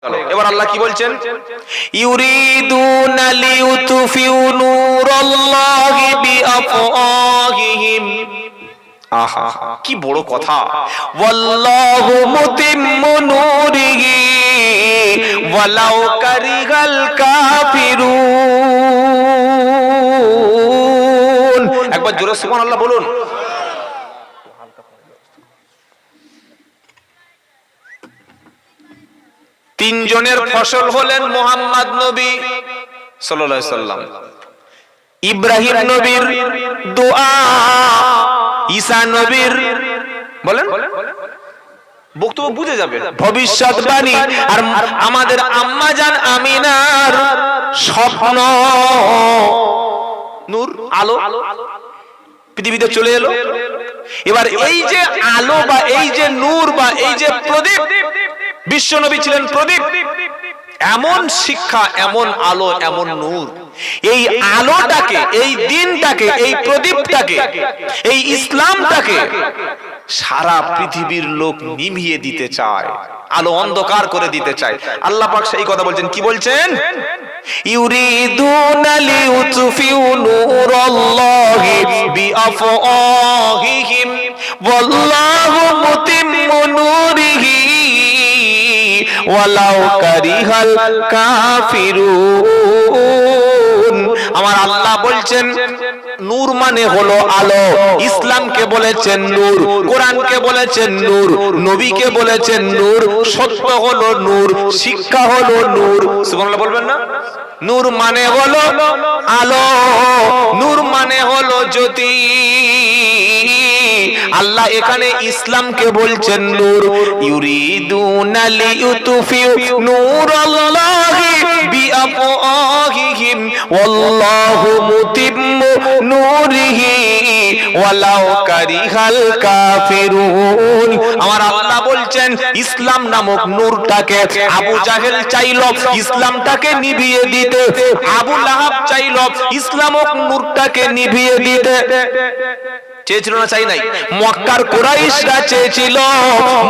এবার আল্লাহ কি বলছেন? ইউরিদুনা লিউতফিউ নূরাল্লাহি বিআফওয়াহিহিম। আহা, কি বড় কথা! ওয়াল্লাহু মুতিম্মু নূরিহি ওয়ালাউ কারিহাল কাফিরুন। একবার জোরে সুবহানাল্লাহ বলুন। তিনজনের ফসল হলেন মুহাম্মদ নবী সাল্লাল্লাহু আলাইহি সাল্লাম, ইব্রাহিম নবীর দোয়া, ঈসা নবীর বলেন বক্তব্য বুঝে যাবেন ভবিষ্যৎবাণী, আর আমাদের আম্মা জান আমিনার স্বপ্ন, নূর আলো পৃথিবীতে চলে এলো। এবার এই যে আলো বা এই যে নূর বা এই যে প্রদীপ, বিশ্বনবী ছিলেন প্রদীপ। এমন শিক্ষা, এমন আলো, এমন নূর, এই আলোটাকে, এই দিনটাকে, এই প্রদীপটাকে, এই ইসলামটাকে সারা পৃথিবীর লোক নিভিয়ে দিতে চায়, আলো অন্ধকার করে দিতে চায়। আল্লাহ পাক সেই কথা বলছেন। কি বলছেন? ইউরিদুনা লিউতফিউ নূরাল্লাহি বিআফওয়াহিহিম ওয়াল্লাহু মুতিম্মু নূরিহি ওয়ালাউ কারিহাল কাফিরুন। আমার আল্লাহ বলছেন নূর মানে হলো আলো। ইসলামকে বলেছেন নূর, কোরআনকে বলেছেন নূর, নবীকে বলেছেন নূর, সত্য হলো নূর, শিক্ষা হলো নূর। সুবহানাল্লাহ বলবেন না? নূর মানে হলো আলো, নূর মানে হলো জ্যোতি। আল্লাহ এখানে ইসলামকে বলছেন নূর। ইউরিদুনা লিউতফিউ নূরাল্লাহি বিআফওয়াহিহিম ওয়াল্লাহু মুতিম্মু নূরিহি ওয়ালাউ কারিহাল কাফিরুন। আমার আল্লাহ বলছেন ইসলাম নামক নূরটাকে আবু জাহেল চাইল ইসলামটাকে নিভিয়ে দিতে, আবু লাহাব চাইল ইসলামক নূরটাকে নিভিয়ে দিতে। চেয়েছিল না? চাই নাই? মক্কার কুরাইশরা চেয়েছিল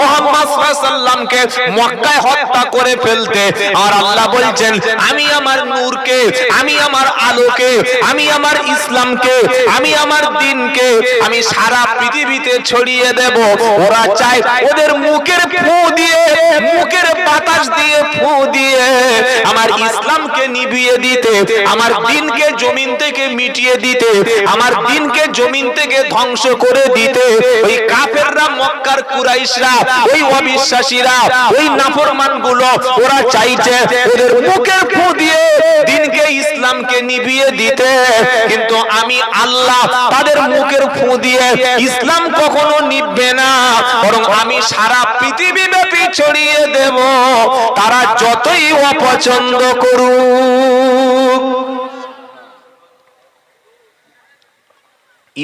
মুহাম্মদ সাল্লাল্লাহু আলাইহি সাল্লামকে মক্কায় হত্যা করে ফেলতে। আর আল্লাহ বলছেন আমি আমার নূরকে, আমি আমার আলোকে, আমি আমার ইসলামকে, আমি আমার দ্বীনকে আমি সারা পৃথিবীতে ছড়িয়ে দেব। ওরা চায় ওদের মুখের ফু দিয়ে, মুখের বাতাস দিয়ে ফু দিয়ে আমার ইসলামকে নিভিয়ে দিতে, আমার দ্বীনকে জমিন থেকে মিটিয়ে দিতে, আমার দ্বীনকে জমিন থেকে ধ্বংস করে দিতে। ওই কাফেররা, মক্কার কুরাইশরা, ওই অবিশ্বাসীরা, ওই নাফরমানগুলো ওরা চাইছে ওদের মুখের ফু দিয়ে দ্বীনকে, ইসলামকে নিভিয়ে দিতে। কিন্তু আমি আল্লাহ তাদের মুখের ফু দিয়ে ইসলাম কখনো নিভবে না, বরং আমি সারা পৃথিবী ব্যাপী ছড়িয়ে দেব, তারা যতই অপছন্দ করুক।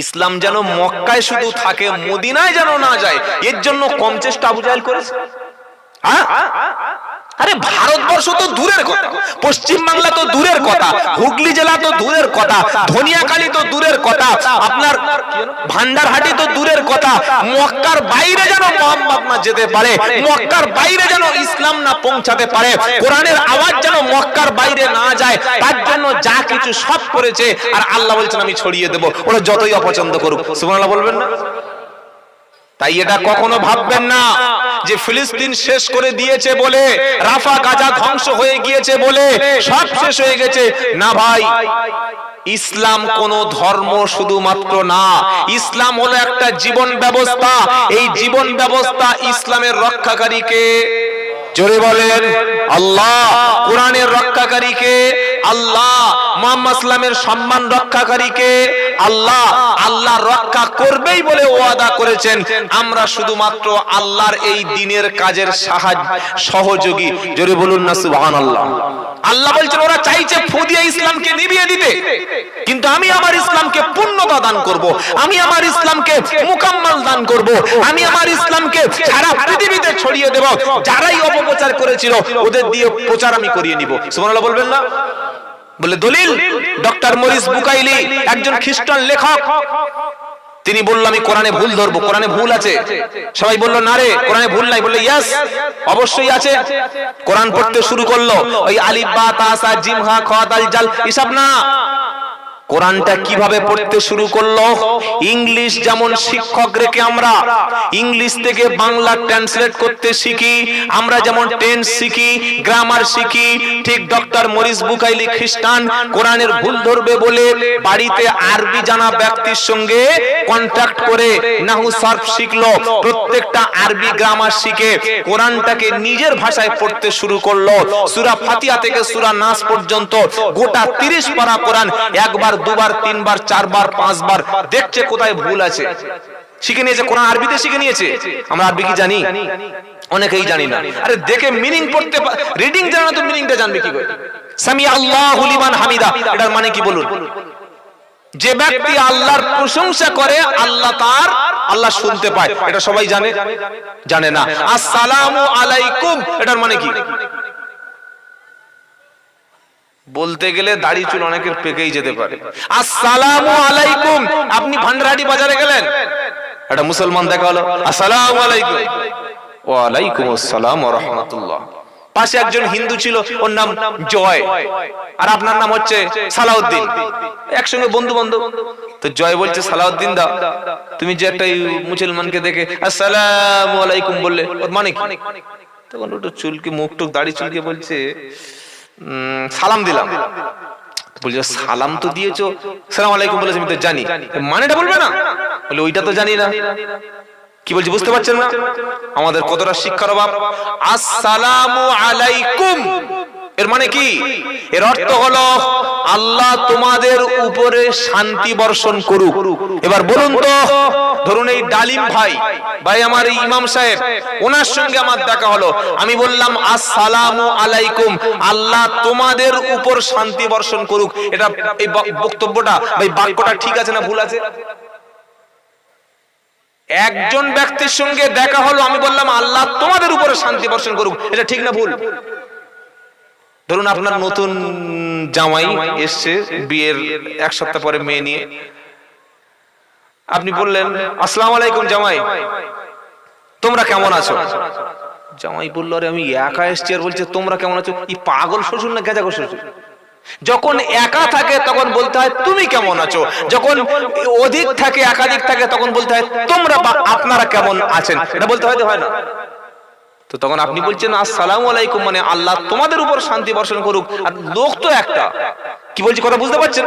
ইসলাম যেন মক্কায় শুধু থাকে, মদিনায় যেন না যায়, এর জন্য কম চেষ্টা আবু জাহেল করেছে? আরে ভারতবর্ষ তো দূরের কথা, পশ্চিম বাংলা তো দূরের কথা, হুগলি জেলা তো দূরের কথা, ধনিয়াকালী তো দূরের কথা, আপনার ভান্ডারহাটি তো দূরের কথা। মক্কার বাইরে যেন মুহাম্মদ না যেতে পারে, মক্কার বাইরে যেন ইসলাম না পৌঁছাতে পারে, কোরআনের আওয়াজ যেন মক্কার বাইরে না যায়, তার জন্য যা কিছু সব করেছে। আর আল্লাহ বলছেন আমি ছড়িয়ে দেব, ওরা যতই অপছন্দ করুক। সুবহানাল্লাহ বলবেন না? তাই এটা কখনো ভাববেন না যে ফিলিস্তিন শেষ করে দিয়েছে বলে, রাফা গাজা ধ্বংস হয়ে গিয়েছে বলে সব শেষ হয়ে গেছে। না ভাই, ইসলাম কোন ধর্ম শুধুমাত্র না, ইসলাম হলো একটা জীবন ব্যবস্থা। এই জীবন ব্যবস্থা, ইসলামের রক্ষাকারীকে জোরে বলেন আল্লাহ। কোরআনের রক্ষাকারীকে আল্লাহ, মুহাম্মদ সাল্লামের সম্মান রক্ষাকারীকে আল্লাহ। আল্লাহ রক্ষা করবেই বলে ওয়াদা করেছেন। আমরা শুধুমাত্র আল্লাহর এই দ্বীনের কাজের সহযোগী। জোরে বলুন না সুবহানাল্লাহ। আল্লাহ বলছেন ওরা চাইছে ফু দিয়ে ইসলামকে নিভিয়ে দিতে, কিন্তু আমি আমার ইসলামকে পূর্ণতা দান করব, আমি আমার ইসলামকে মুকাম্মাল দান করব, আমি আমার ইসলামকে সারা পৃথিবীতে ছড়িয়ে দেব। যারাই অপপ্রচার করেছিল ওদের দিয়ে প্রচার আমি করিয়ে নিব। সুবহানাল্লাহ বলবেন না? বলে দলিল ডক্টর মরিস বুকাইলি, একজন খ্রিস্টান লেখক, তিনি বলল আমি কোরআনে ভুল ধরবো, কোরআনে ভুল আছে। সবাই বলল না রে কোরআনে ভুল নাই, বললো ইয়েস অবশ্যই আছে। কোরআন পড়তে শুরু করলো, ওই আলিফ বা তা সা জিম হা খ দাল জাল এসব না। কোরআনটা কিভাবে পড়তে শুরু করলো? ইংলিশ যেমন শিক্ষক রেখে আমরা ইংলিশ থেকে বাংলা ট্রান্সলেট করতে শিখি, আমরা যেমন টেন্স শিখি, গ্রামার শিখি, ঠিক ডক্টর মরিস বুকাইলি খ্রিস্টান কোরআনের ভুল ধরবে বলে বাড়িতে আরবি জানা ব্যক্তির সঙ্গে কন্ট্যাক্ট করে নাহু সার্ফ শিখলো, প্রত্যেকটা আরবি গ্রামার শিখে কোরআনটাকে নিজের ভাষায় পড়তে শুরু করলো। সূরা ফাতিহা থেকে সূরা নাস পর্যন্ত গোটা 30 পারা কোরআন একবার, দুবার, তিনবার, চারবার, পাঁচবার দেখছে কোথায় ভুল আছে, শিখে নিয়েছে। কোরআন আরবিতে শিখে নিয়েছে। আমরা আরবি কি জানি? অনেকেই জানি না। আরে দেখে মিনিং পড়তে, রিডিং জানা তো মিনিংটা জানবে কি করে? সামি আল্লাহু লিমান হামিদা এটার মানে কি বলুন? যে ব্যক্তি আল্লাহর প্রশংসা করে আল্লাহ শুনতে পায়, এটা সবাই জানে? জানে না। আসসালামু আলাইকুম এটার মানে কি? বলতে গেলে দাড়ি চুল অনেকের পেকেই যেতে পারে। আসসালামু আলাইকুম, আপনি ভান্ডারহাটি বাজারে গেলেন, একটা মুসলমান দেখা হলো, আসসালামু আলাইকুম। ওয়া আলাইকুম আসসালাম ওয়া রাহমাতুল্লাহ। পাশে একজন হিন্দু ছিল, ওর নাম জয়, আর আপনার নাম হচ্ছে সালাউদ্দিন, একসঙ্গে বন্ধু বান্ধব। তো জয় বলছে সালাউদ্দিন দা, তুমি যে একটা মুসলমানকে দেখে আসসালামু আলাইকুম বললে, ওর মানে কি? তখন ওটা চুলকে মুখ টুক দাড়ি চুলকে বলছে সালাম দিলাম। বলছে সালাম তো দিয়েছো, সালাম আলাইকুম বলেছে আমি তো জানি, মানেটা বলবে না? বলে ওইটা তো জানি না। কি বলছি বুঝতে পারছেন না আমাদের কতটা শিক্ষার অভাব? আসসালামু আলাইকুম এর মানে কি? এর অর্থ হলো আল্লাহ তোমাদের উপরে শান্তি বর্ষণ করুক। এবার বলুন তো, ধরুন এই ডালিম ভাই আমার এই ইমাম সাহেব, ওনার সঙ্গে আমার দেখা হলো, আমি বললাম আসসালামু আলাইকুম, আল্লাহ তোমাদের উপর শান্তি বর্ষণ করুক। এটা এই বক্তব্যটা ভাই বাক্যটা ঠিক আছে না ভুল আছে? একজন ব্যক্তির সঙ্গে দেখা হলো, আমি বললাম আল্লাহ তোমাদের উপরে শান্তি বর্ষণ করুক, এটা ঠিক না ভুল? ধরুন আপনার নতুন জামাই এসছে, বিয়ের 1 সপ্তাহ পরে মেয়ে নিয়ে, আপনি বললেন আসসালামু আলাইকুম জামাই, তোমরা কেমন আছো? জামাই বলল আরে আমি একা এসছি, আর বলছে তোমরা কেমন আছো? এই পাগল শ্বশুর না গেজা শ্বশুর? যখন একা থাকে তখন বলতে হয় তুমি কেমন আছো, যখন অধিক থাকে একাধিক থাকে তখন বলতে হয় তোমরা বা আপনারা কেমন আছেন, এটা বলতে হয় না? তো তখন আপনি বলছেন আসসালামু আলাইকুম মানে আল্লাহ তোমাদের উপর শান্তি বর্ষণ করুক, আর লোক তো একটা। কি বলছি কথা বুঝতে পারছেন?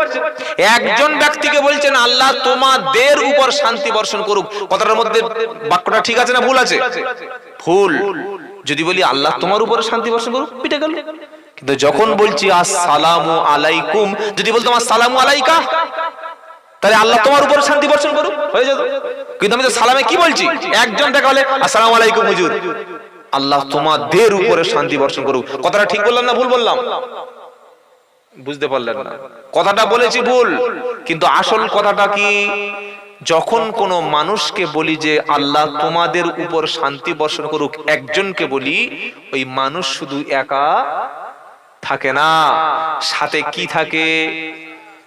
একজন ব্যক্তিকে বলছেন আল্লাহ তোমাদের উপর শান্তি বর্ষণ করুক, কথাটার মধ্যে বাক্যটা ঠিক আছে না ভুল আছে? ভুল। যদি বলি আল্লাহ তোমার উপর শান্তি বর্ষণ করুক, পিটে গেল। কিন্তু যখন বলছি আসসালামু আলাইকুম, যদি বলতাম আসসালামু আলাইকা, তাহলে আল্লাহ তোমার উপর শান্তি বর্ষণ করুক হয়ে যেত। কিন্তু আমি তো সালামে কি বলছি, একজন দেখা হলে আসসালামু আলাইকুম হুজুর, আল্লাহ তোমাদের উপরে শান্তি বর্ষণ করুক। কথাটা ঠিক বললাম না ভুল বললাম? বুঝতে পারলেন না? কথাটা বলেছি ভুল, কিন্তু আসল কথাটা কি? যখন কোন মানুষকে বলি যে আল্লাহ তোমাদের উপর শান্তি বর্ষণ করুক, একজনকে বলি, ওই মানুষ শুধু একা থাকে না, সাথে কি থাকে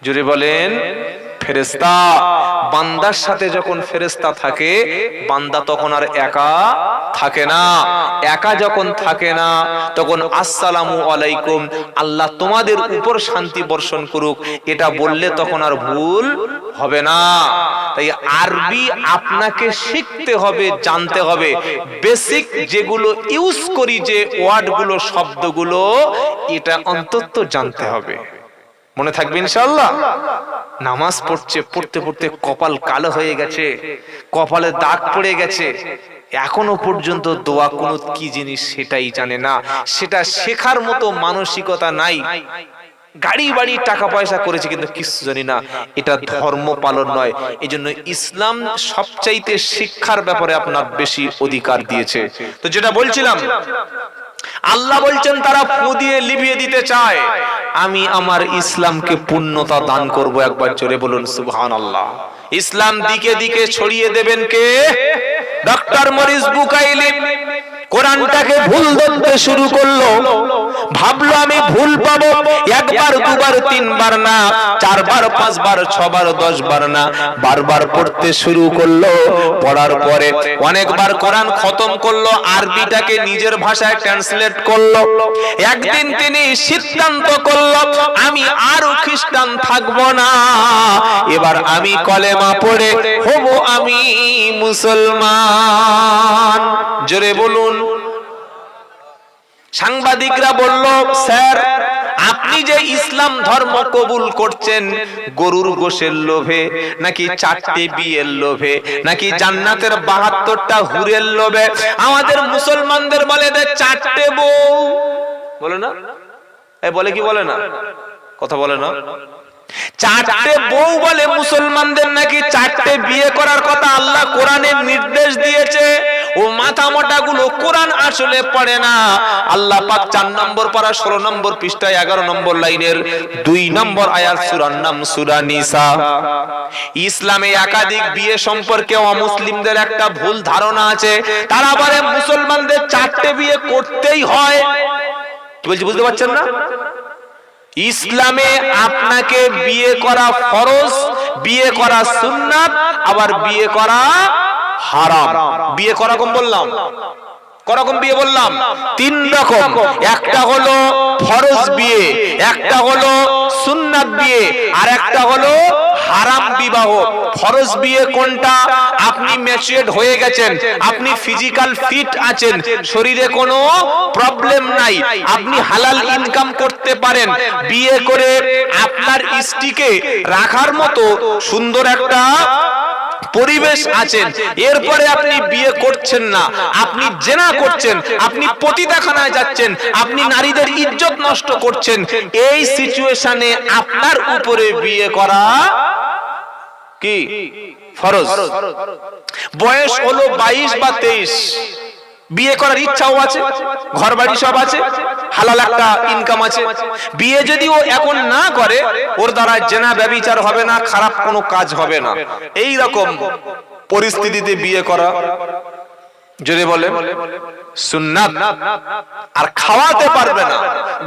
জোরে বলেন? ফেরেশতা। বান্দার সাথে যখন ফেরেশতা থাকে, বান্দা তখন আর একা থাকে না। একা যখন থাকে না তখন আসসালামু আলাইকুম, আল্লাহ তোমাদের উপর শান্তি বর্ষণ করুক, এটা বললে তখন আর ভুল হবে না। তাই আরবি আপনাকে শিখতে হবে, জানতে হবে। বেসিক যেগুলো ইউজ করি, যে ওয়ার্ডগুলো, শব্দগুলো, এটা অন্তত জানতে হবে। মনে থাকবে ইনশাআল্লাহ। নামাজ পড়তে পড়তে কপাল কালো হয়ে গেছে, কপালে দাগ পড়ে গেছে, এখনো পর্যন্ত দোয়া কুনুত কি জিনিস সেটাই জানে না, সেটা শেখার মতো মানসিকতা নাই। গাড়ি বাড়ি টাকা পয়সা করেছে কিন্তু কিছু জানি না, এটা ধর্ম পালন নয়। এজন্য ইসলাম সবচাইতে শিক্ষার ব্যাপারে আপনার বেশি অধিকার দিয়েছে। তো যেটা বলছিলাম, আল্লাহ বলছেন তারা ফু দিয়ে লিভিয়ে দিতে চায়, আমি আমার ইসলামকে পূর্ণতা দান করব। একবার জোরে বলুন সুবহানাল্লাহ। ইসলাম দিকে দিকে ছড়িয়ে দেবেন কে? ডক্টর মরিস বুকাইলি কোরআনটাকে ভুল ধরতে শুরু করলো, ভাবলো আমি ভুল পাবো, একবার দুবার তিনবার না, চারবার পাঁচবার ছবার 10 বার না, বারবার পড়তে শুরু করলো। পড়ার পরে অনেকবার কোরআন খতম করলো, আরবিটাকে নিজের ভাষায় ট্রান্সলেট করলো। একদিন তিনি সিদ্ধান্ত করলো, আমি আর খ্রিস্টান থাকবো না, এবার আমি কলেমা পড়ে হব আমি মুসলমান। জোরে বলুন। সাংবাদিকরা বলল, স্যার আপনি যে ইসলাম ধর্ম কবুল করছেন গরুর গোশের লোভে, নাকি 4টে বিয়ের লোভে, নাকি জান্নাতের 72টা হুরের লোভে? আমাদের মুসলমানদের বলে 4টে বউ, বলে না? এই বলে কি বলে না? কথা বলে না? 4টে বউ বলে মুসলমানদের, নাকি 4টে বিয়ে করার কথা আল্লাহ কোরআনে নির্দেশ দিয়েছে। ও মাথা মোটা গুলো কোরআন আসলে পড়ে না। আল্লাহ পাক 4 নম্বর পারা 16 নম্বর পৃষ্ঠায় 11 নম্বর লাইনের 2 নম্বর আয়াত, সূরার নাম সূরা নিসা। ইসলামে একাধিক বিয়ে সম্পর্কে অমুসলিমদের একটা ভুল ধারণা আছে। তারা বলে মুসলমানদের 4টে বিয়ে করতেই হয়। কি বলছি বুঝতে পারছেন না? ইসলামে আপনাকে বিয়ে করা ফরজ, বিয়ে করা সুন্নাত, আবার বিয়ে করা হারাম। বিয়ে করা কম বললাম, করকম বিয়ে বললাম 3 রকম। একটা হলো ফরজ বিয়ে, একটা হলো সুন্নাত বিয়ে, আর একটা হলো হারাম বিবাহ। ফরজ বিয়ে কোনটা? আপনি ম্যাচিউরড হয়ে গেছেন, আপনি ফিজিক্যাল ফিট আছেন, শরীরে কোনো প্রবলেম নাই, আপনি হালাল ইনকাম করতে পারেন, বিয়ে করে আপনার স্ত্রীকে রাখার মতো সুন্দর একটা পরিবেশ আছেন, এরপরে আপনি বিয়ে করছেন না, আপনি জেনা করছেন, আপনি পতিতাখানায় যাচ্ছেন, আপনি নারীদের ইজ্জত নষ্ট করছেন, এই সিচুয়েশনে আপনার উপরে বিয়ে করা কি ফরজ। বয়স হলো 22 বা 23, বিয়ে করার ইচ্ছাও আছে, ঘর বাড়ি সব আছে, হালাল একটা ইনকাম আছে। বিয়ে যদি ও এখন না করে, ওর দ্বারা জেনা ব্যভিচার হবে না, খারাপ কোনো কাজ হবে না। এই রকম পরিস্থিতিতে বিয়ে করা যদি বলে সুন্নাত। আর খাওয়াতে পারবে না,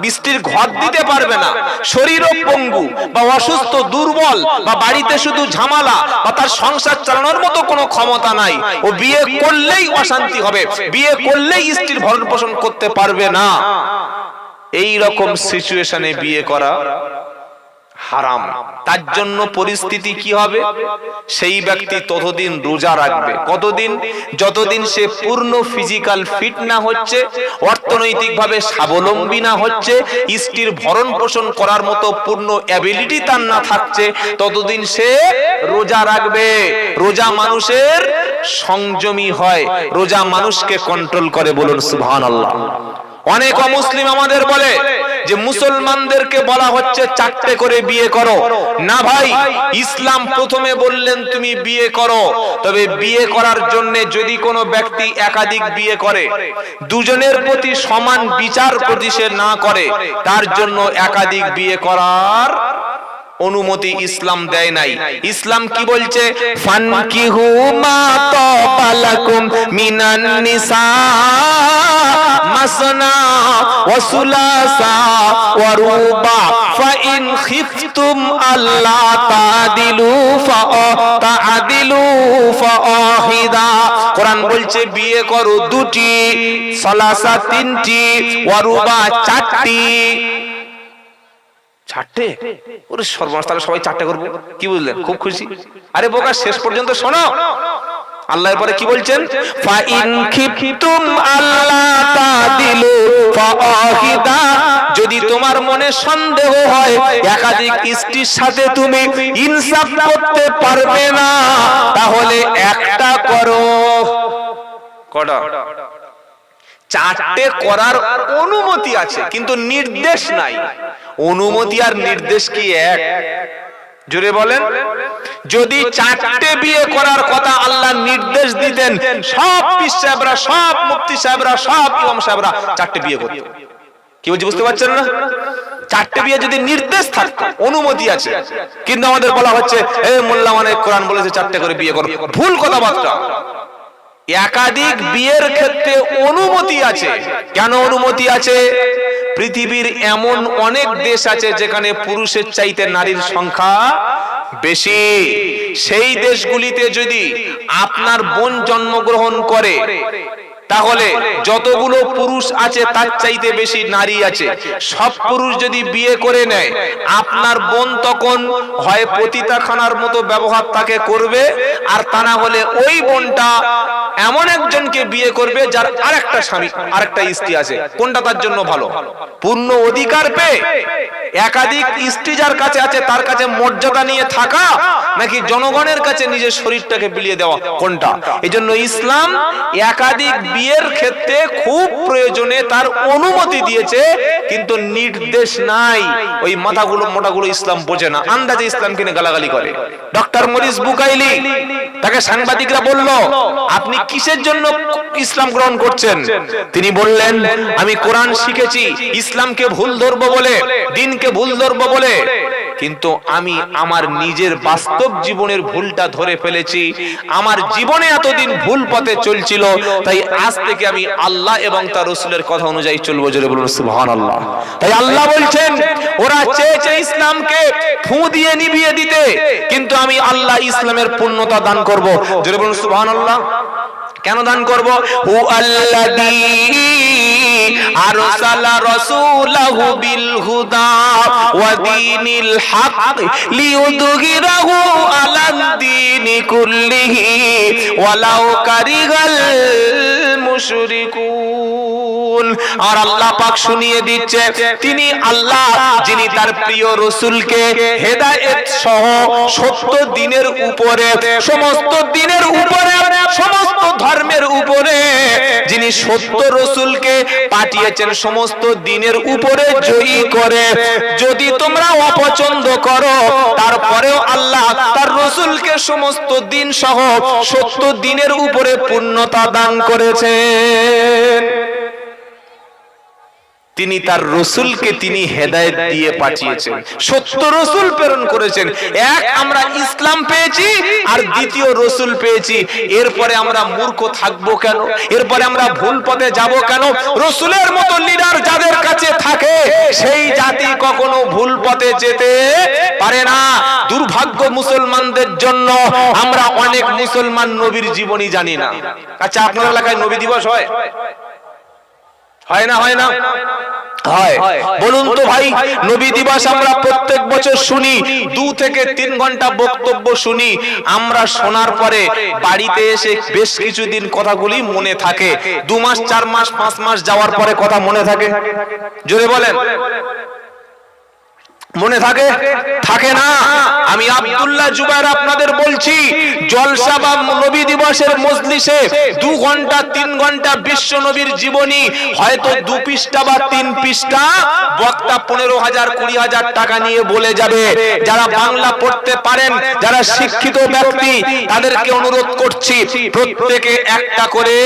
বৃষ্টির ঘর দিতে পারবে না, শরীরও পঙ্গু বা অসুস্থ দুর্বল, বা বাড়িতে শুধু ঝামেলা, বা তার সংসার চালানোর মতো কোনো ক্ষমতা নাই, ও বিয়ে করলেই অশান্তি হবে, বিয়ে করলেই স্ত্রীর ভরণ পোষণ করতে পারবে না, এই রকম সিচুয়েশনে বিয়ে করা হারাম। তার জন্য পরিস্থিতি কি হবে? সেই ব্যক্তি ততদিন রোজা রাখবে। কতদিন? যতদিন সে পূর্ণ ফিজিক্যাল ফিট না হচ্ছে, অর্থনৈতিকভাবে স্বাবলম্বী না হচ্ছে, স্ত্রীর ভরণ পোষণ করার মতো পূর্ণ অ্যাবিলিটি তার না থাকছে, ততদিন সে রোজা রাখবে। রোজা মানুষের সংযমী হয়, রোজা মানুষকে কন্ট্রোল করে। বলুন সুবহানাল্লাহ। অনেক অমুসলিম আমাদের বলে যে মুসলমানদেরকে বলা হচ্ছে 4টে করে বিয়ে করো। না ভাই, ইসলাম প্রথমে বললেন তুমি বিয়ে করো, তবে বিয়ে করার জন্য যদি কোনো ব্যক্তি একাধিক বিয়ে করে, দুজনের প্রতি সমান বিচার যদি সে না করে, তার জন্য একাধিক বিয়ে করার অনুমতি ইসলাম দেয় নাই। ইসলাম কি বলছে? ফানকিহু মা তাবালাকুম মিনান নিসা মাসনা ওয়া সুলাসা ওয়া রুবা ফাইন খিফতুম আল্লা তাদিলু ফাওয়াহিদা। কোরআন বলছে বিয়ে করো 2টি, সালাসা 3টি, ওয়া রুবা 4টি। 4টে? ওরে সর্বনাশ, তাহলে সবাই 4টে করবো। কি বুঝলেন? খুব খুশি। আরে বোকা, শেষ পর্যন্ত শোনো। আল্লাহর পরে কি বলছেন? ফাইন খিফতুম আল্লা তাদিলু ফাওয়াহিদা। যদি তোমার মনে সন্দেহ হয় একাধিক স্ত্রীর সাথে তুমি ইনসাফ করতে পারবে না, তাহলে একটা করো। কটা? 4টে করার অনুমতি আছে, কিন্তু নির্দেশ নাই। অনুমতি আর নির্দেশ কি এক? জোরে বলেন। যদি 4টে বিয়ে করার কথা আল্লাহ নির্দেশ দিতেন, সব পীর সাহেবরা, সব মুফতি সাহেবরা, সব ইমাম সাহেবরা 4টে বিয়ে করত। কি বলছি বুঝতে পারছেন না? 4টে বিয়ে যদি নির্দেশ থাকতো, অনুমতি আছে, কিন্তু আমাদের বলা হচ্ছে এই মোল্লা মানে কোরআন বলেছে 4টে করে বিয়ে করো। ভুল কথাবার্তা। একাধিক বিয়ের ক্ষেত্রে অনুমতি আছে। কেন অনুমতি আছে? পৃথিবীর এমন অনেক দেশ আছে যেখানে পুরুষের চাইতে নারীর সংখ্যা বেশি। সেই দেশগুলিতে যদি আপনার বোন জন্মগ্রহণ করে তাহলে যতগুলো পুরুষ আছে তার চাইতে বেশি নারী আছে। সব পুরুষ যদি বিয়ে করে নেয়, আপনার বোন তখন হয় পতিতাখানার মতো ব্যবহার তাকে করবে, আর তা না হলে ওই বোনটা এমন একজনকে বিয়ে করবে যার আরেকটা স্বামী, আরেকটা স্ত্রী আছে। কোনটা তার জন্য ভালো? পূর্ণ অধিকার পেয়ে একাধিক স্ত্রী যার কাছে আছে তার কাছে মর্যাদা নিয়ে থাকা, নাকি জনগণের কাছে নিজের শরীরটাকে বিলিয়ে দেওয়া? কোনটা? এজন্য ইসলাম একাধিক বিয়ের ক্ষেত্রে খুব প্রয়োজনে তার অনুমতি দিয়েছে, কিন্তু নির্দেশ নাই। ওই মাথাগুলো মোটাগুলো ইসলাম বোঝে না, আন্দাজে ইসলাম কিনে গালাগালি করে। ডক্টর মরিস বুকাইলি, তাকে সাংবাদিকরা বলল, আপনি কিসের জন্য ইসলাম গ্রহণ করছেন? তিনি বললেন, আমি কোরআন শিখেছি ইসলামকে ভুল ধরবো বলে, দিনকে ভুল ধরবো বলে, কিন্তু আমি আমার নিজের বাস্তব জীবনের ভুলটা ধরে ফেলেছি। আমার জীবনে এতদিন ভুল পথে চলছিল, তাই আজ থেকে আমি আল্লাহ এবং তার রাসূলের কথা অনুযায়ী চলবো। জোরে বলুন সুবহানাল্লাহ। তাই আল্লাহ বলছেন, ওরা চেয়েছে ইসলামকে ফু দিয়ে নিভিয়ে দিতে, কিন্তু আমি আল্লাহ ইসলামের পূর্ণতা দান করব। জোরে বলুন সুবহানাল্লাহ। কেন দান করব? হু আল্লাযী আরসালা রাসূলাহু বিল হুদা ওয়া দীনিল হক লিইয়ুযহিরাহু আলাদ দীনি কুল্লিহি ওয়ালাউ কারিহাল মুশরিকুন। আর আল্লাহ পাক শুনিয়ে দিচ্ছে, তিনি আল্লাহ যিনি তার প্রিয় রাসূলকে হেদায়েত সহ সত্য দ্বীনের উপরে, সমস্ত দ্বীনের উপরে, সমস্ত ধর্মের উপরে যিনি সত্য রাসূলকে পাঠিয়েছেন, সমস্ত দ্বীনের উপরে জয়ী করে। যদি তোমরা অপছন্দ করো, তারপরেও আল্লাহ তার রাসূলকে সমস্ত দ্বীন সহ সত্য দ্বীনের উপরে পূর্ণতা দান করেছেন। তিনি তার রাসূলকে তিনি হেদায়েত দিয়ে পাঠিয়েছেন, সত্য রাসূল প্রেরণ করেছেন। এক আমরা ইসলাম পেয়েছি, আর দ্বিতীয় রাসূল পেয়েছি। এরপরে আমরা মূর্খ থাকবো কেন? এরপরে আমরা ভুল পথে যাব কেন? রাসূলের মতো লিডার যাদের কাছে থাকে, সেই জাতি কখনো ভুল পথে যেতে পারে না। দুর্ভাগ্য মুসলমানদের জন্য, আমরা অনেক মুসলমান নবীর জীবনী জানি না। আচ্ছা, আপনার এলাকায় নবী দিবস হয়? হয় না? হয় না? হয়। বলুন তো ভাই, নবী দিবস আমরা প্রত্যেক বছর শুনি, 2 থেকে 3 ঘন্টা বক্তব্য শুনি। আমরা শোনার পরে বাড়িতে এসে বেশ কিছুদিন কথাগুলি মনে থাকে। 2 মাস, 4 মাস, 5 মাস যাওয়ার পরে কথা মনে থাকে? জোরে বলেন, মনে থাকে? থাকে না। আমি আব্দুল্লাহ জুবায়ের আপনাদের বলছি, জলসা বা নবী দিবসের মজলিসে 2 ঘন্টা 3 ঘন্টা বিশ্ব নবীর জীবনী, হয়তো 2 পৃষ্ঠা বা 3 পৃষ্ঠা বক্তা 15,000 20,000 টাকা নিয়ে বলে যাবে। যারা বাংলা পড়তে পারেন, যারা শিক্ষিত ব্যক্তি, তাদেরকে অনুরোধ করছি, প্রত্যেকে একটা করে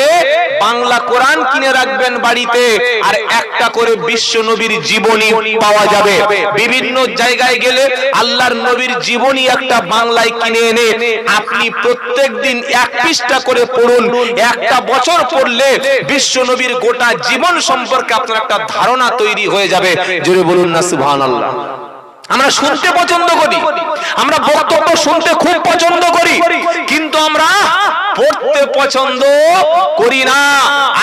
বাংলা কোরআন কিনে রাখবেন বাড়িতে, আর একটা করে বিশ্ব নবীর জীবনী পাওয়া যাবে। বিভিন্ন জায়গায় গেলে আল্লাহর নবীর জীবনী একটা বাংলায় কিনে এনে আপনি প্রত্যেক দিন 1 পৃষ্ঠা করে পড়ুন। একটা বছর পড়লে বিশ্ব নবীর গোটা জীবন সম্পর্কে আপনার একটা ধারণা তৈরি হয়ে যাবে। জোরে বলুন না সুবহানাল্লাহ। আমরা শুনতে পছন্দ করি, আমরা বক্তব্য শুনতে খুব পছন্দ করি, কিন্তু আমরা পড়তে পছন্দ করি না।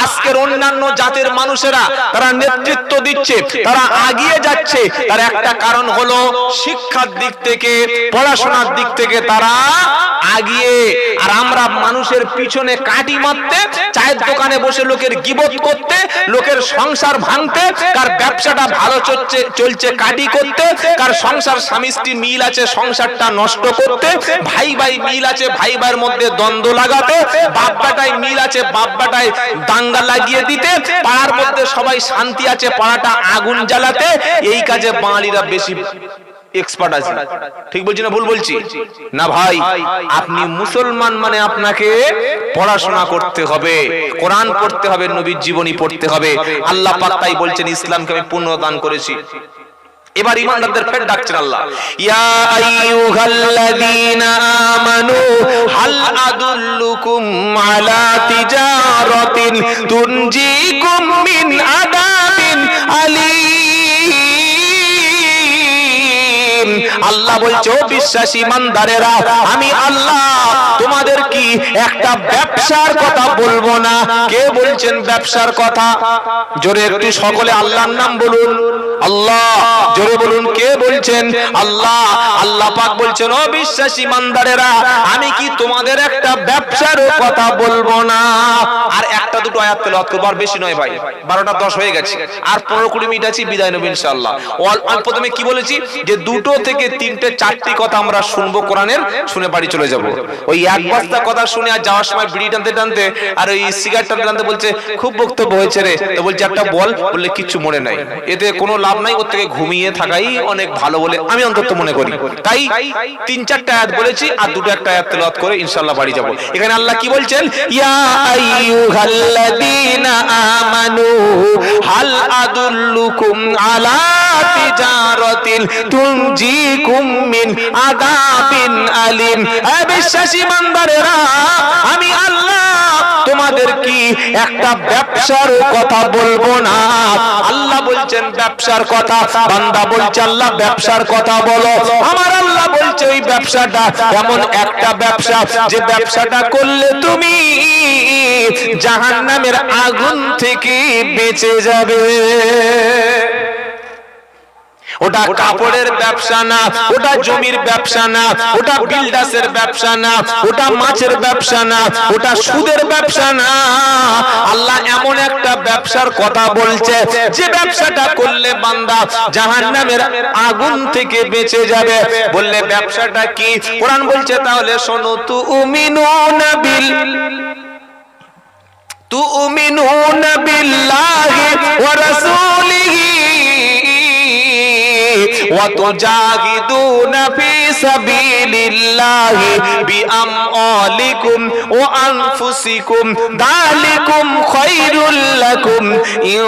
আজকের অন্যান্য জাতের মানুষেরা তারা নেতৃত্ব দিচ্ছে, তারা এগিয়ে যাচ্ছে, তার একটা কারণ হলো শিক্ষার দিক থেকে, পড়াশোনার দিক থেকে তারা এগিয়ে। আর আমরা মানুষের পিছনে কাটি মারতে, চায়ের দোকানে বসে লোকের গীবত করতে, লোকের সংসার ভাঙতে, কার ব্যবসাটা ভালো চলছে কাটি করতে, কার সংসার স্বামী স্ত্রী মিল আছে সংসারটা নষ্ট করতে, ভাই ভাই মিল আছে ভাই ভাইয়ের মধ্যে দ্বন্দ্ব লাগাতে, বাপ বেটায় মিল আছে বাপ বেটায় দাঙ্গা লাগিয়ে দিতে, পাড়ার মধ্যে সবাই শান্তি আছে পাড়াটা আগুন জ্বালাতে। এই কাজে বাঙালিরা বেশি এক্সপার্ট আছে। ঠিক বলছি না ভুল বলছি? না ভাই, আপনি মুসলমান মানে আপনাকে পড়াশোনা করতে হবে, কোরআন পড়তে হবে, নবীর জীবনী পড়তে হবে। আল্লাহ পাক তাই বলছেন, ইসলামকে আমি পূর্ণ দান করেছি। এবার ঈমানদারদের ফের ডাকছেন আল্লাহ, ইয়া আইয়ুহাল্লাযীনা আমানু হাল আদুল্লুকুম আলা তিজারাতিন তুনজিকুম মিন আযাবিন আলীম। আল্লাহ বলছে, ও বিশ্বাসী ঈমানদারেরা, আমি আল্লাহ তোমাদের কি একটা ব্যবসার কথা বলবো না? কে বলছেন ব্যবসার কথা? জোরে একটু সকলে আল্লাহর নাম বলুন, আল্লাহ। জোরে বলুন, কে বলছেন? আল্লাহ। আল্লাহ পাক বলছেন, ও বিশ্বাসী ঈমানদারেরা, আমি কি তোমাদের একটা ব্যবসার কথা বলবো না? আর একটা দুটো আয়াত তেলাওয়াত করব, আর বেশি নয় ভাই, 12:10 হয়ে গেছে, আর 15-20 মিনিট আছে, বিদায় নেব ইনশাআল্লাহ। প্রথমে কি বলেছি যে 2 থেকে 3টে 4টি কথা আমরা শুনবো কোরআনের, শুনে বাড়ি চলে যাব। ওই এক বস্তা কথা শুনে আর যাওয়ার সময় বিড়ি টানতে টানতে আর ওই সিগারেট টানতে টানতে বলছে খুব বক্তব্য হয়েছে রে, তো বলছে একটা বল, বললে কিচ্ছু মনে নাই, এতে কোনো লাভ নাই, ওর থেকে ঘুমিয়ে থাকাই অনেক ভালো বলে আমি অন্তত মনে করি। তাই 3-4টা আয়াত বলেছি, আর 2টো একটা আয়াত তেলাওয়াত করে ইনশাআল্লাহ বাড়ি যাব। এখানে আল্লাহ কি বলছেন, ইয়া আইয়ুহাল্লাযীনা আমানু হাল আদুল্লুকুম আলা তিজারাতিন তুনজিকুম মিন আযাবিন আলীম। হে বিশ্বাসী ঈমানদারেরা, আমি আল্লাহ তোমাদের কি একটা ব্যবসার কথা বলবো না? আল্লাহ বলছেন ব্যবসার কথা, বান্দা বলছে আল্লাহ ব্যবসার কথা বলো। আমার আল্লাহ বলছে ওই ব্যবসাটা এমন একটা ব্যবসা, যে ব্যবসাটা করলে তুমি জাহান্নামের আগুন থেকে বেঁচে যাবে। ওটা কাপড়ের ব্যবসা না, ওটা জমির ব্যবসা না, ওটা বিল্ডার্সের ব্যবসা না, ওটা মাছের ব্যবসা না, ওটা সুদের ব্যবসা না। আল্লাহ এমন একটা ব্যবসার কথা বলছে, যে ব্যবসাটা করলে বান্দা জাহান্নামের আগুন থেকে বেঁচে যাবে। বললে ব্যবসাটা কি? কোরআন বলছে, তাহলে শোনো, তুমিনুনা বিল্লাহি ওয়া রাসূলিহি وتجاهدون في سبيل الله بأموالكم وأنفسكم ذلكم خير لكم إن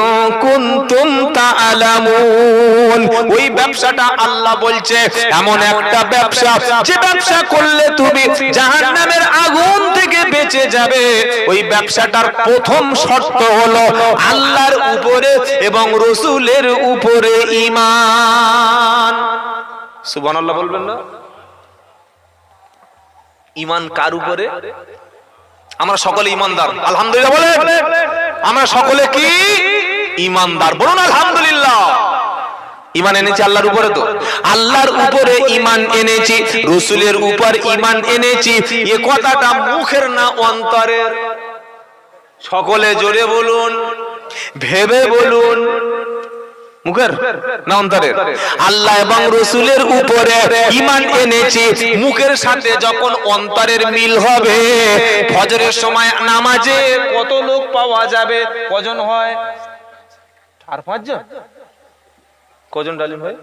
كنتم تعلمون। ওই ব্যবসাটা আল্লাহ বলছে এমন একটা ব্যবসা, যে ব্যবসা করলে তুমি জাহান্নামের আগুন থেকে বেঁচে যাবে। ওই ব্যবসাটার প্রথম শর্ত হলো আল্লাহর উপরে এবং রাসূলের উপরে ঈমান। সুবহানাল্লাহ বলবেন না? ঈমান কার উপরে? আমরা সকলে ঈমানদার, আলহামদুলিল্লাহ বলেন। আমরা সকলে কি ঈমানদার? বলুন আলহামদুলিল্লাহ। ঈমান এনেছি আল্লাহর উপরে, তো আল্লাহর উপরে ঈমান এনেছি, রাসূলের উপর ঈমান এনেছি। এই কথাটা মুখের না অন্তরের? সকলে জোরে বলুন, ভেবে বলুন। মুখের না অন্তরের? আল্লাহ এবং রাসূলের উপরে ঈমান এনেছি। মুখের সাথে যখন অন্তরের মিল হবে, ফজরের সময় নামাজে কত লোক পাওয়া যাবে? কজন হয়? 4-5 জন? কজন ডালিম হয়?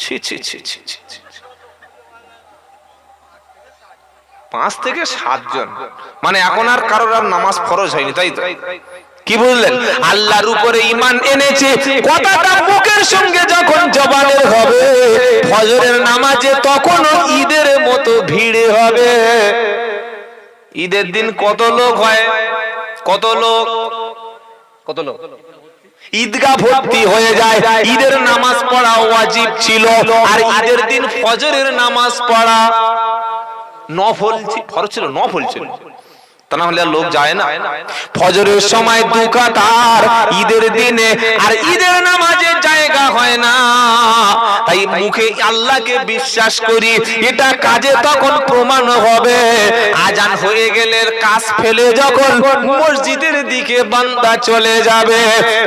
ছি ছি ছি ছি ছি, 5 থেকে 7 জন। মানে এখন আর কারোর আর নামাজ ফরজ হয়নি, তাই তো? কি বুঝলেন? আল্লাহর উপরে ঈমান এনেছে, কথাটা মুখের সঙ্গে যখন জবানের হবে, ফজরের নামাজে তখনও ঈদের মতো ভিড় হবে। ঈদের দিন কত লোক হয়? কত লোক? কত লোক? ঈদগাহ ভর্তি হয়ে যায়। ঈদের নামাজ পড়া ওয়াজিব ছিল, আর ঈদের দিন ফজরের নামাজ পড়া নফল ফরজ ছিল, নফল ছিল। তা না হলে লোক যায় না। ফজরের সময় 2 কাতার ঈদের দিনে, আর ঈদের নামাজে জায়গা হয় না। তাই মুখে আল্লাহকে বিশ্বাস করি, এটা কাজে তখন প্রমাণ হবে। আজান হয়ে গেলে কাজ ফেলে যখন মসজিদের দিকে বান্দা চলে যাবে,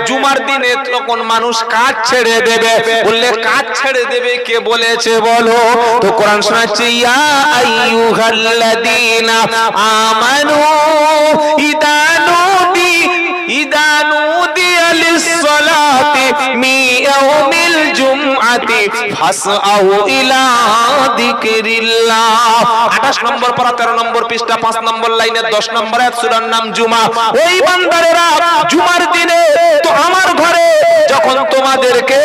জুমার দিনে তখন মানুষ কাজ ছেড়ে দেবে। বললে কাজ ছেড়ে দেবে কে বলেছে বলো? তো কোরআন শোনাচ্ছে, ইয়া আইয়ুহাল্লাযীনা আমানু ইযা নুদিয়া লিস-সালাতি মিন ইয়াউমিল জুমআতি ফাসআউ ইলা যিকরিল্লাহ। 28 নম্বর পারা 13 নম্বর পৃষ্ঠা 5 নম্বর লাইনে 10 নম্বর আয়াত, সূরার নাম জুমা। ওই বান্দারেরা, জুমার দিনে তো আমার ঘরে যখন তোমার তোমাদেরকে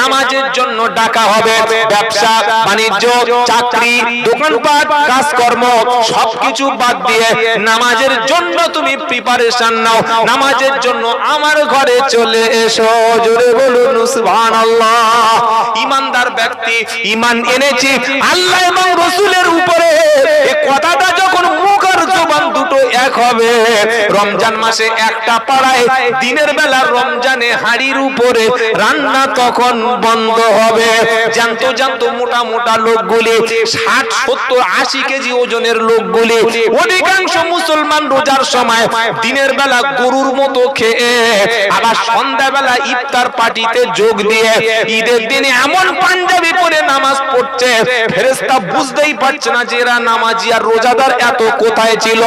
নামাজের জন্য ডাকা হবে। ব্যবসা বাণিজ্য, চাকরি, দোকানপাট, কাজকর্ম সবকিছু বাদ দিয়ে নামাজের জন্য তুমি প্রিপারেশন নাও। নামাজের জন্য আমার ঘরে চলে এসো। জোরে বলুন সুবহানাল্লাহ। ঈমানদার ব্যক্তি, ঈমান এনেছি আল্লাহ এবং রাসূলের উপরে, এই কথাটা যখন মুখ আর জবান দুটো এক হবে, রমজান মাসে একটা পাড়ায় দিনের বেলা রমজানে হাড়ির উপরে রান্না তখন বন্ধ হবে। জানতো জানতো মোটা মোটা লোকগুলি, 60, 70, 80 কেজি ওজনের লোকগুলি, অধিকাংশ মুসলমান রোজার সময় দিনের বেলা গরুর মতো খেয়ে আবার সন্ধ্যাবেলা ইফতার পার্টিতে যোগ দিয়ে ঈদের দিনে এমন পাঞ্জাবি পরে নামাজ পড়ছে, ফেরেশতা বুঝতেই পারছে না যে এরা নামাজি আর রোজাদার এত কোথায় ছিল।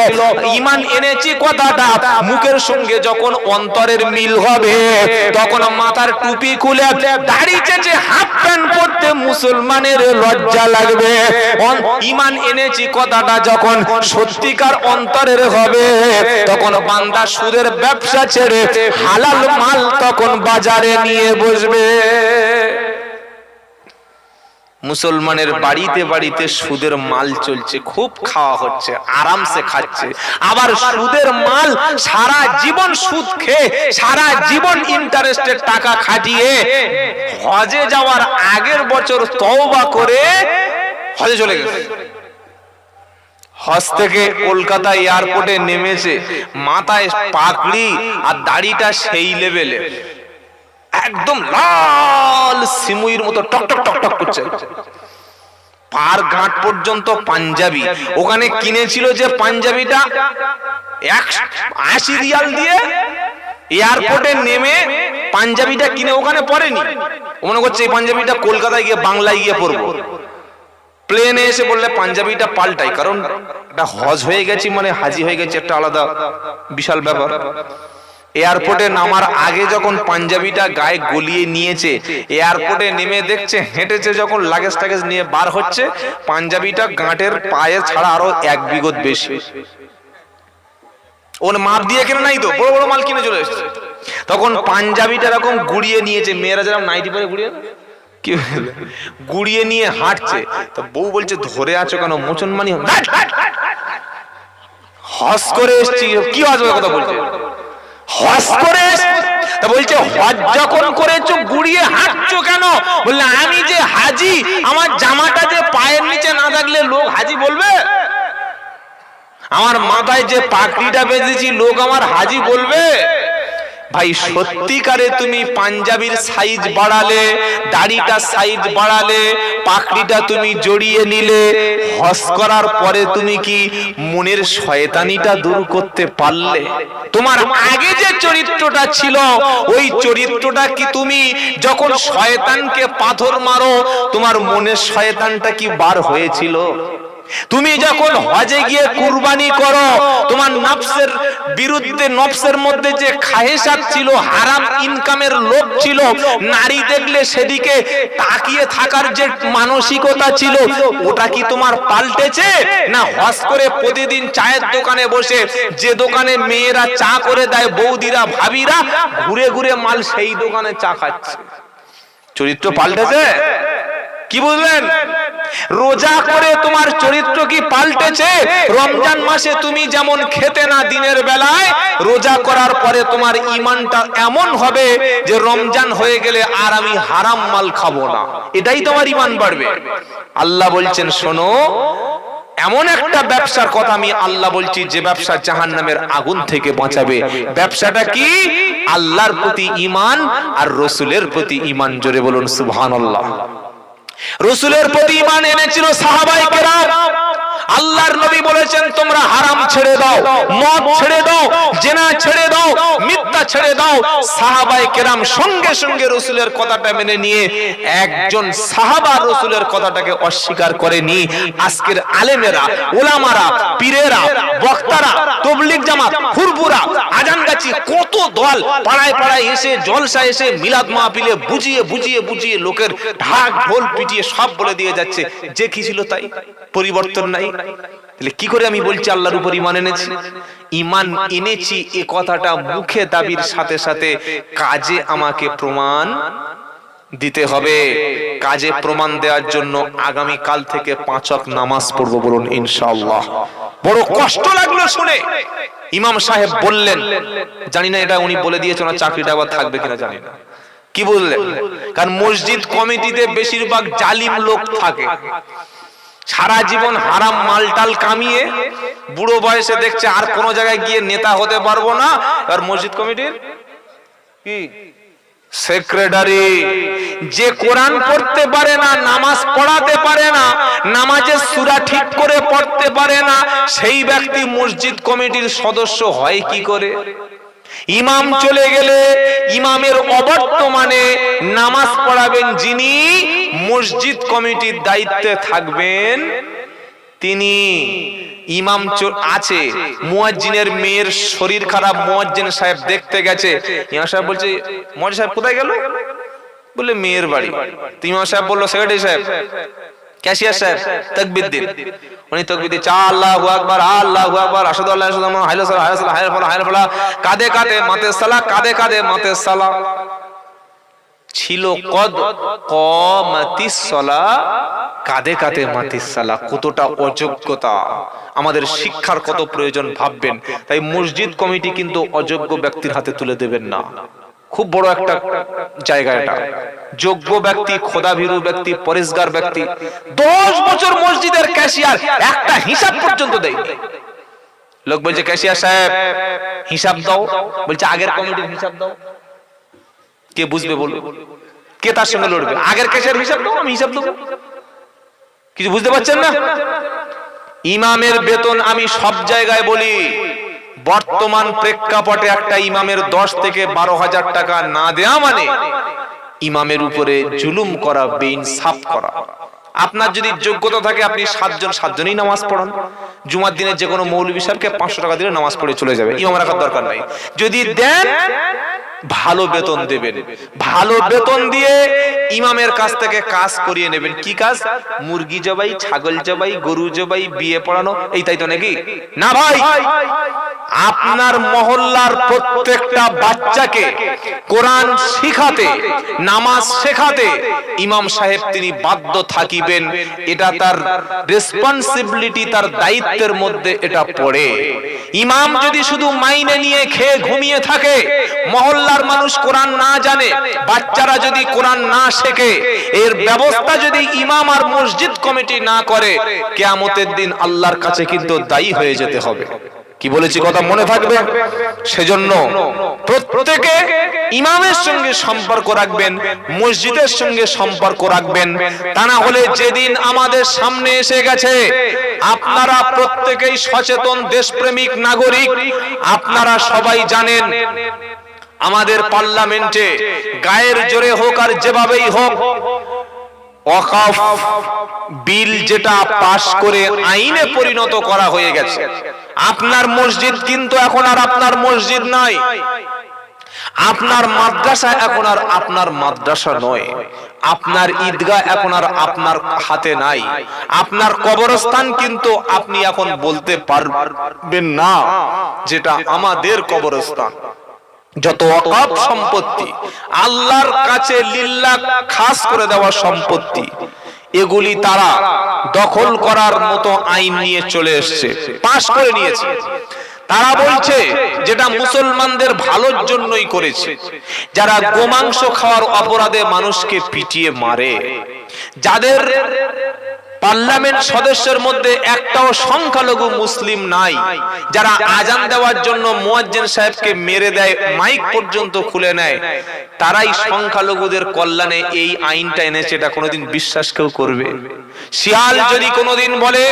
ঈমান এনেছি কথাটা মুখের সঙ্গে যখন অন্তরের মিল হবে, তখন মাথার টুপি খুলে দাড়ি চেঁচে হাফ প্যান্ট পরতে মুসলমানের লজ্জা লাগবে। ঈমান এনেছি কথাটা যখন সত্যিকার অন্তরের হবে, তখন বান্দা সুদের ব্যবসা ছেড়ে হালাল মাল তখন বাজারে নিয়ে বসবে। মুসলমানের বাড়িতে বাড়িতে সুদের মাল চলছে, খুব খাওয়া হচ্ছে, আরামসে খাচ্ছে। আবার সুদের মাল সারা জীবন সুদ খেয়ে, সারা জীবন ইন্টারেস্টের টাকা খাটিয়ে হজে যাওয়ার আগের বছর তওবা করে হজে চলে গেছে। হজ থেকে কলকাতা এয়ারপোর্টে নেমেছে, মাথায় পাগড়ি আর দাড়িটা সেই লেভেলে, একদম লাল সিমুইর মতো টক টক টক টক করছে, পার গাঁট পর্যন্ত পাঞ্জাবি। ওখানে কিনেছিল যে পাঞ্জাবিটা 80 রিয়াল দিয়ে, এয়ারপোর্টে নেমে পাঞ্জাবিটা কিনে ওখানে পরেনি। মনে করছে এই পাঞ্জাবিটা কলকাতায় গিয়ে বাংলায় গিয়ে পরবো। প্লেনে এসে বললে পাঞ্জাবিটা পাল্টাই, কারণ এটা হজ হয়ে গেছি মানে হাজি হয়ে গেছে, একটা আলাদা বিশাল ব্যাপার। এয়ারপোর্টে নামার আগে যখন পাঞ্জাবিটা গায়ে গলিয়ে নিয়েছে, এয়ারপোর্টে নেমে দেখছে, হেঁটেছে যখন লাগেজ টাগেজ নিয়ে বার হচ্ছে, পাঞ্জাবিটা গাঁটের পায়ে ছাড়া আরো 1 বিঘত বেশি। ওর মাপ দিয়ে কেন নাই তো, বড় বড় মাল কিনে চলে এসেছে, তখন পাঞ্জাবিটা এরকম গুড়িয়ে নিয়েছে। মেয়েরা যেরকম নাইটি পরে গুড়িয়ে কি গুড়িয়ে নিয়ে হাঁটছে, তো বউ বলছে ধরে আছো কেন, মুসলমানি হজ করে এসেছি। কি হজ কথা বলছে, হজ করে তা বলছে হজ যখন করেছো গুড়িয়ে হাঁটছো কেন? বললে আমি যে হাজি, আমার জামাটা যে পায়ের নিচে না থাকলে লোক হাজি বলবে? আমার মাথায় যে পাগড়িটা বেঁধেছি লোক আমার হাজি বলবে? ভাই সত্যিকারে তুমি পাঞ্জাবির সাইজ বাড়ালে, দাড়িটা সাইজ বাড়ালে, পাগড়িটা তুমি জড়িয়ে নিলে, হজ করার পরে তুমি কি মনের শয়তানিটা দূর করতে পারলে? তোমার আগে যে চরিত্রটা ছিল, ওই চরিত্রটা কি তুমি যখন শয়তানকে পাথর মারো, তোমার মনের শয়তানটা কি বার হয়েছিল? তুমি যখন হজে গিয়ে কুরবানি করো, তোমার নফসের বিরুদ্ধে, নফসের মধ্যে যে খায়েশাত ছিল, হারাম ইনকামের লোভ ছিল, নারী দেখলে সেদিকে তাকিয়ে থাকার যে মানসিকতা ছিল, ওটা কি তোমার পাল্টেছে? না হজ করে প্রতিদিন চায়ের দোকানে বসে, যে দোকানে মেয়েরা চা করে দেয়, বৌদিরা ভাবিরা ঘুরে ঘুরে মাল সেই দোকানে চা খাচ্ছে? চরিত্র পাল্টেছে? কি বুঝলেন? রোজা করে তোমার চরিত্র কি পাল্টেছে? রমজান মাসে তুমি যেমন খেতে না দিনের বেলায়, রোজা করার পরে তোমার ঈমানটা এমন হবে যে রমজান হয়ে গেলে আর আমি হারাম মাল খাবো না, এটাই তোমার ঈমান বাড়বে। আল্লাহ বলছেন শোনো, এমন একটা ব্যবসার কথা আমি আল্লাহ বলছি, যে ব্যবসা জাহান্নামের আগুন থেকে বাঁচাবে। ব্যবসাটা কি? আল্লাহর প্রতি ঈমান আর রাসূলের প্রতি ঈমান। জোরে বলুন সুবহানাল্লাহ। রাসূলের প্রতি ঈমান এনেছিল সাহাবায়ে কেরাম। আল্লাহর নবী বলেছেন তোমরা হারাম ছেড়ে দাও, মদ ছেড়ে দাও, জিনা ছেড়ে দাও, মিথ্যা ছেড়ে দাও। সাহাবায়ে কেরাম সঙ্গে সঙ্গে রাসূলের কথাটা মেনে নিয়ে, একজন সাহাবা রাসূলের কথাটাকে অস্বীকার করেনি। আজকের আলেমেরা, উলামারা, পীরেরা, বক্তারা, তাবলীগ জামাত, ফুরফুরা, আজানগাছি, কত দল পাড়ায় পাড়ায় এসে, জলসা এসে, মিলাদ মাহফিলে বুঝিয়ে বুঝিয়ে বুঝিয়ে লোকের ঢাক ঢোল পিটিয়ে সব বলে দিয়ে যাচ্ছে, যে কি ছিল তাই, পরিবর্তন নাই। তাহলে কি করে আমি বলছি আল্লাহর উপর ঈমান এনেছি? ঈমান এনেছি এ কথাটা মুখে দাবির সাথে সাথে কাজে আমাকে প্রমাণ দিতে হবে। কাজে প্রমাণ দেওয়ার জন্য আগামী কাল থেকে 5 ওয়াক্ত নামাজ পড়বো, বলুন ইনশাআল্লাহ। বড় কষ্ট লাগলো শুনে। ইমাম সাহেব বললেন, জানি না এটা উনি বলে দিয়েছেন না চাকরিটা আবার থাকবে কিনা জানি না, কি বললেন? কারণ মসজিদ কমিটিতে বেশিরভাগ জালিম লোক থাকে, সারা জীবন হারাম মালটাল কামিয়ে বুড়ো বয়সে দেখছে আর কোন জায়গায় গিয়ে নেতা হতে পারবো না, আর মসজিদ কমিটির কি সেক্রেটারি। যে কোরআন পড়তে পারে না, নামাজ পড়াতে পারে না, নামাজের সূরা ঠিক করে পড়তে পারে না, সেই ব্যক্তি মসজিদ কমিটির সদস্য হয় কি করে? ইমাম চলে গেলে ইমামের অবর্তমানে নামাজ পড়াবেন যিনি, মসজিদ কমিটির দায়িত্বে থাকবেন তিনি। ইমাম আছে, মুয়াজ্জিনের মেয়ের শরীর খারাপ, মুয়াজ্জিন সাহেব দেখতে গেছে। ইমাম সাহেব বলছে, মুয়াজ্জিন সাহেব কোথায় গেল? বলে মেয়ের বাড়ি। ইমাম সাহেব বলল, সেক্রেটারি সাহেব, ক্যাশিয়ার সাহেব তাকবীর দিন। উনি তাকবীর দিয়ে আল্লাহু আকবার, আল্লাহু আকবার, আশহাদু আল্লা ইলাহা ইল্লাল্লাহ, হাইয়া সালাহ, হাইয়া সালাহ, হাইয়া ফালাহ, হাইয়া ফালাহ, কাঁধে কাঁধে মাতে সালাহ, কাঁধে কাঁধে মাতে সালাহ। ছিল কদ কামাতিস সালাহ, কাঁধে কাঁধে মাতিস সালাহ। কতটা অযোগ্যতা, আমাদের শিক্ষার কত প্রয়োজন ভাববেন। তাই মসজিদ কমিটি কিন্তু অযোগ্য ব্যক্তির হাতে তুলে দেবেন না। খুব বড় একটা জায়গা এটা। যোগ্য ব্যক্তি, খোদাভীরু ব্যক্তি, পরেশগার ব্যক্তি 10 বছর মসজিদের ক্যাশিয়ার একটা হিসাব পর্যন্ত দেয়নি। লোক বলছে, ক্যাশিয়ার সাহেব হিসাব দাও, বলছে আগের কমিটির হিসাব দাও। কে বুঝবে বলবে? কে তার সঙ্গে লড়বে? আগের ক্যাশিয়ার হিসাব দাও, আমি হিসাব দেবো। কিছু বুঝতে পারছেন না? ইমামের বেতন আমি সব জায়গায় বলি, বর্তমান প্রেক্ষাপটে একটা ইমামের 10 থেকে 12,000 টাকা না দেয়া মানে ইমামের উপরে জুলুম করা, বেইনসাফ করা। আপনার যদি যোগ্যতা থাকে আপনি 7জনই নামাজ পড়ান। জুমার দিনে যে কোনো মৌলভী সাহেবকে 500 টাকা দিলে নামাজ পড়ে চলে যাবে, ইমাম রাখার দরকার নাই। যদি দেন ভালো বেতন দেবেন, ভালো বেতন দিয়ে ইমামের কাছ থেকে কাজ করিয়ে নেবেন। কি কাজ? মুরগি জবাই, ছাগল জবাই, গরু জবাই, বিয়ে পড়ানো, এই তাই তো নাকি? না ভাই, আপনার মহল্লার প্রত্যেকটা বাচ্চাকে কোরআন শিখাতে, নামাজ শেখাতে ইমাম সাহেব তিনি বাধ্য থাকিবেন। এটা তার রেসপন্সিবিলিটি, তার দায়িত্বের মধ্যে এটা পড়ে। ইমাম যদি শুধু মাইনে নিয়ে খেয়ে ঘুমিয়ে থাকে, মহল্লার মানুষ কোরআন না জানে, বাচ্চারা যদি কোরআন না শেখে, এর ব্যবস্থা যদি ইমাম আর মসজিদ কমিটি না করে, কিয়ামতের দিন আল্লাহর কাছে কিন্তু দায়ী হয়ে যেতে হবে। কি বলেছি কথা মনে থাকবে? সেজন্য প্রত্যেকে ইমামের সঙ্গে সম্পর্ক রাখবেন, মসজিদের সঙ্গে সম্পর্ক রাখবেন। তা না হলে যেদিন আমাদের সামনে এসে গেছে, আপনারা প্রত্যেকেই সচেতন দেশপ্রেমিক নাগরিক, আপনারা সবাই জানেন আমাদের পার্লামেন্টে গায়ের জোরে হোক আর যেভাবেই হোক, ওয়াকফ বিল যেটা পাশ করে আইনে পরিণত করা হয়ে গেছে। আপনার মসজিদ কিন্তু এখন আর আপনার মসজিদ নয়, আপনার মাদ্রাসা এখন আর আপনার মাদ্রাসা নয়, আপনার ঈদগাহ এখন আর আপনার হাতে নাই, আপনার কবরস্থান কিন্তু আপনি এখন বলতে পারবেন না যেটা আমাদের কবরস্থান। যত ওয়াকফ সম্পত্তি আল্লাহর কাছে লিল্লাহ খাস করে দেওয়া সম্পত্তি, এগুলি তারা দখল করার মতো আইন নিয়ে চলে এসেছে, পাশ করে নিয়েছে। তারা বলছে যেটা মুসলমানদের ভালোর জন্যই করেছে। যারা গোমাংস খাওয়ার অপরাধে মানুষকে পিটিয়ে মারে, যাদের পার্লামেন্ট সদস্যের মধ্যে একটাও সংখ্যালঘু মুসলিম নাই, যারা আজান দেওয়ার জন্য মুয়াজ্জিন সাহেবকে মেরে দেয়, মাইক পর্যন্ত খুলে নেয়, তারাই সংখ্যালঘুদের কল্যাণে এই আইনটা এনেছে। এটা কোনোদিন বিশ্বাস কেউ করবে? শিয়াল যদি কোনোদিন বলে,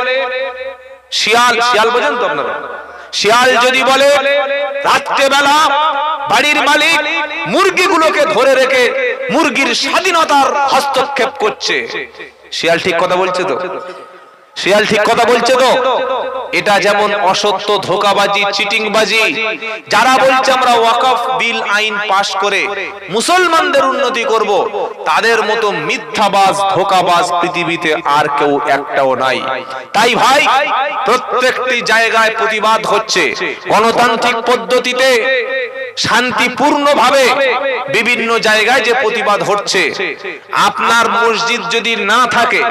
শিয়াল বোঝেন তো আপনারা, শিয়াল যদি বলে রাত্রেবেলা বাড়ির মালিক মুরগিগুলোকে ধরে রেখে মুরগির স্বাধীনতার হস্তক্ষেপ করছে, শিয়াল ঠিক কথা বলছে তো? শিয়াল ঠিক কথা বলছে তো? এটা যেমন অসত্য, ধোঁকাবাজি, চিটিংবাজি। যারা বলছে আমরা ওয়াকফ বিল আইন পাশ করে মুসলমানদের উন্নতি করব, তাদের মতো মিথ্যাবাজ, ধোঁকাবাজ পৃথিবীতে আর কেউ একটাও নাই। তাই ভাই, প্রত্যেকটি জায়গায় প্রতিবাদ হচ্ছে গণতান্ত্রিক পদ্ধতিতে, শান্তিপূর্ণভাবে বিভিন্ন জায়গায় যে প্রতিবাদ হচ্ছে। আপনার মসজিদ যদি না থাকে,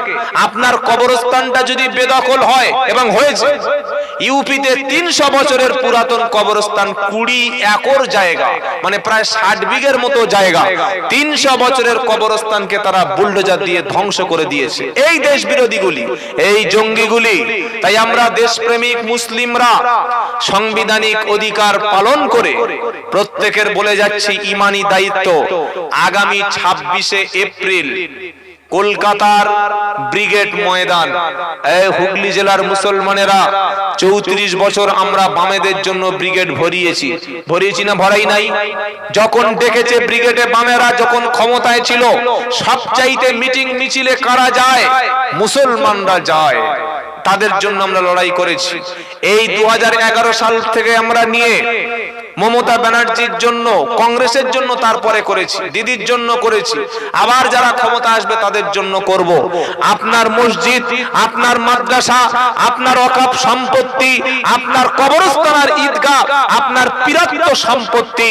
আপনার কবরস্থানটা যদি বেদখল হয়, এবং হয়েছে ইউপিতে 300 বছরের পুরাতন কবরস্থান, 20 একর জায়গা, মানে প্রায় 60 বিঘের মতো জায়গা, 300 বছরের কবরস্থানকে তারা বুলডোজার দিয়ে ধ্বংস করে দিয়েছে এই দেশ বিরোধীগুলি, এই জঙ্গিগুলি। তাই আমরা দেশপ্রেমিক মুসলিমরা সাংবিধানিক অধিকার পালন করে প্রত্যেকের বলে যাচ্ছি ঈমানি দায়িত্ব, আগামী 26শে এপ্রিল কলকাতার ব্রিগেড ময়দান, হুগলি জেলার মুসলমানেরা 34 বছর আমরা বামেদের জন্য ব্রিগেড ভরিয়েছি না ভরাই নাই? যখন ডেকেছে ব্রিগেডে বামেরা, যখন ক্ষমতায় ছিল, সবচাইতে মিটিং মিছিলে কারা যায়? মুসলমানরা যায়। তাদের জন্য আমরা লড়াই করেছি। এই 2011 সাল থেকে আমরা নিয়ে মমতা ব্যানার্জির জন্য, কংগ্রেসের জন্য তারপরে করেছি, দিদির জন্য করেছি, আবার যারা ক্ষমতা আসবে তাদের জন্য করব। আপনার মসজিদ, আপনার মাদ্রাসা, আপনার ওয়াকফ সম্পত্তি, আপনার কবরস্থান আর ঈদগাহ, আপনার পিরাত্য সম্পত্তি,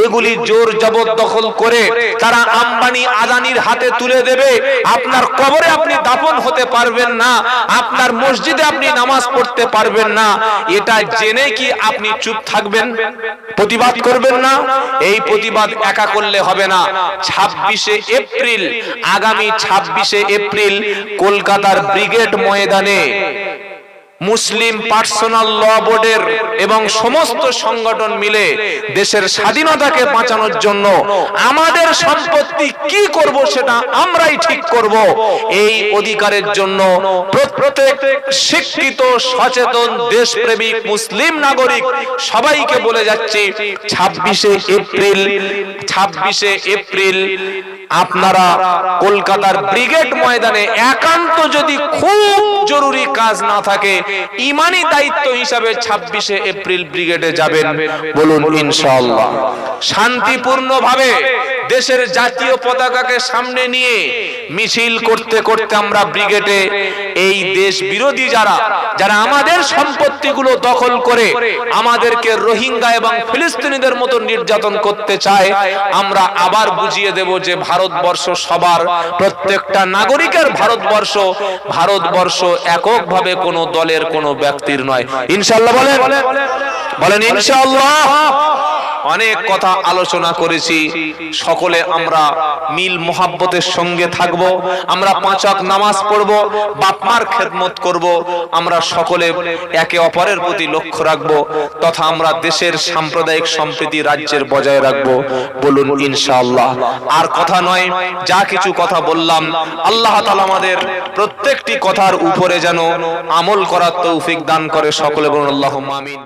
এগুলি জোর জবরদখল করে তারা আম্বানি আদানির হাতে তুলে দেবে। আপনার কবরে আপনি দাফন হতে পারবেন না, আপনার মসজিদে আপনি নামাজ পড়তে পারবেন না। এটা জেনে কি আপনি চুপ থাকবেন? প্রতিবাদ করবেন না? এই প্রতিবাদ একা করলে হবে না। 26শে এপ্রিল, আগামী 26শে এপ্রিল কলকাতার ব্রিগেড ময়দানে মুসলিম পার্সোনাল ল বোর্ডের এবং সমস্ত সংগঠন মিলে দেশের স্বাধীনতাকে বাঁচানোর জন্য আমাদের সম্পত্তি কি করব সেটা আমরাই ঠিক করব। এই অধিকারের জন্য প্রত্যেক শিক্ষিত, সচেতন, দেশপ্রেমিক মুসলিম নাগরিক সবাইকে বলে যাচ্ছি, 26শে এপ্রিল আপনারা কলকাতার ব্রিগেড ময়দানে, একান্ত যদি খুব জরুরি কাজ না থাকে, ঈমানি দায়িত্ব হিসাবে 26শে এপ্রিল ব্রিগেডে যাবেন। বলুন ইনশাআল্লাহ। শান্তিপূর্ণভাবে দেশের জাতীয় পতাকাকে সামনে নিয়ে মিছিল করতে করতে আমরা ব্রিগেডে এই দেশ বিরোধী যারা আমাদের সম্পত্তিগুলো দখল করে আমাদেরকে রোহিঙ্গা এবং ফিলিস্তিনিদের মতো নির্যাতন করতে চায়, আমরা আবার বুঝিয়ে দেব যে ভারতবর্ষ সবার, প্রত্যেকটা নাগরিকের ভারতবর্ষ এককভাবে কোনো দলের, কোনো ব্যক্তির নয়। ইনশাআল্লাহ বলেন ইনশাআল্লাহ। অনেক কথা আলোচনা করেছি, সকলে আমরা মিল মোহাব্বতের সঙ্গে থাকব, আমরা 5 ওয়াক্ত নামাজ পড়ব, বাপ মার খেদমত করব, আমরা সকলে একে অপরের প্রতি লক্ষ্য রাখব, তথা আমরা দেশের সাম্প্রদায়িক সম্প্রীতি রাজ্যের বজায় রাখব। বলুন ইনশাআল্লাহ। আর কথা নয়, যা কিছু কথা বললাম, আল্লাহ তাআলা আমাদের প্রত্যেকটি কথার উপরে যেন আমল করার তৌফিক দান করে। সকলে বলুন আল্লাহুম্মা আমিন।